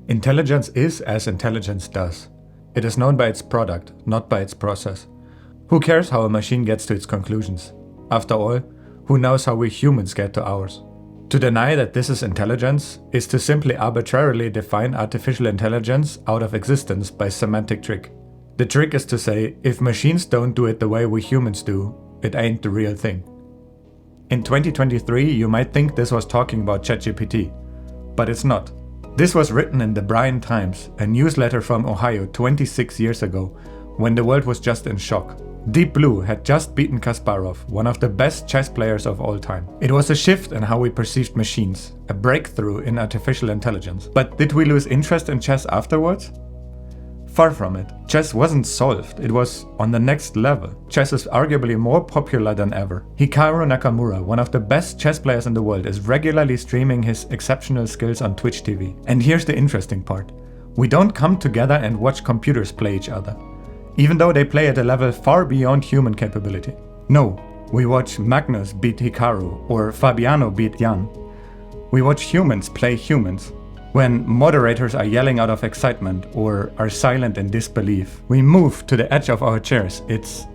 Intelligence is as intelligence does. It is known by its product, not by its process. Who cares how a machine gets to its conclusions? After all, who knows how we humans get to ours? To deny that this is intelligence is to simply arbitrarily define artificial intelligence out of existence by semantic trick. The trick is to say, if machines don't do it the way we humans do, it ain't the real thing. In 2023, you might think this was talking about ChatGPT, but it's not. This was written in the Bryan Times, a newsletter from Ohio 26 years ago, when the world was just in shock. Deep Blue had just beaten Kasparov, one of the best chess players of all time. It was a shift in how we perceived machines, a breakthrough in artificial intelligence. But did we lose interest in chess afterwards? Far from it. Chess wasn't solved, it was on the next level. Chess is arguably more popular than ever. Hikaru Nakamura, one of the best chess players in the world, is regularly streaming his exceptional skills on Twitch TV. And here's the interesting part. We don't come together and watch computers play each other, even though they play at a level far beyond human capability. No, we watch Magnus beat Hikaru or Fabiano beat Jan. We watch humans play humans. When moderators are yelling out of excitement or are silent in disbelief, we move to the edge of our chairs. It's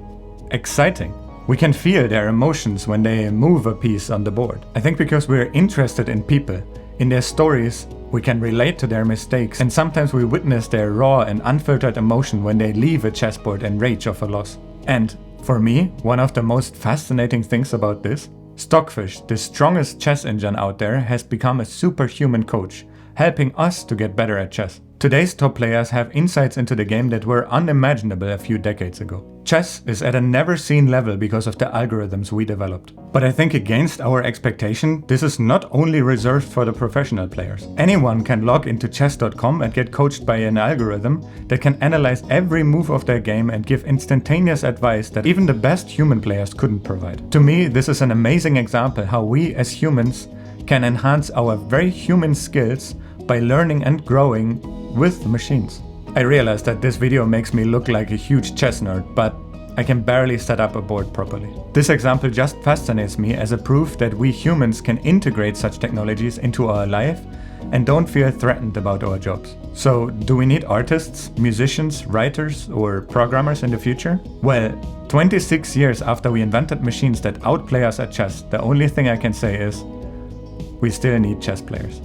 exciting. We can feel their emotions when they move a piece on the board. I think because we're interested in people, in their stories, we can relate to their mistakes, and sometimes we witness their raw and unfiltered emotion when they leave a chessboard in rage of a loss. And for me, one of the most fascinating things about this, Stockfish, the strongest chess engine out there, has become a superhuman coach, helping us to get better at chess. Today's top players have insights into the game that were unimaginable a few decades ago. Chess is at a never-seen level because of the algorithms we developed. But I think against our expectation, this is not only reserved for the professional players. Anyone can log into chess.com and get coached by an algorithm that can analyze every move of their game and give instantaneous advice that even the best human players couldn't provide. To me, this is an amazing example how we as humans can enhance our very human skills by learning and growing with machines. I realize that this video makes me look like a huge chess nerd, but I can barely set up a board properly. This example just fascinates me as a proof that we humans can integrate such technologies into our life and don't feel threatened about our jobs. So, do we need artists, musicians, writers, or programmers in the future? Well, 26 years after we invented machines that outplay us at chess, the only thing I can say is, we still need chess players.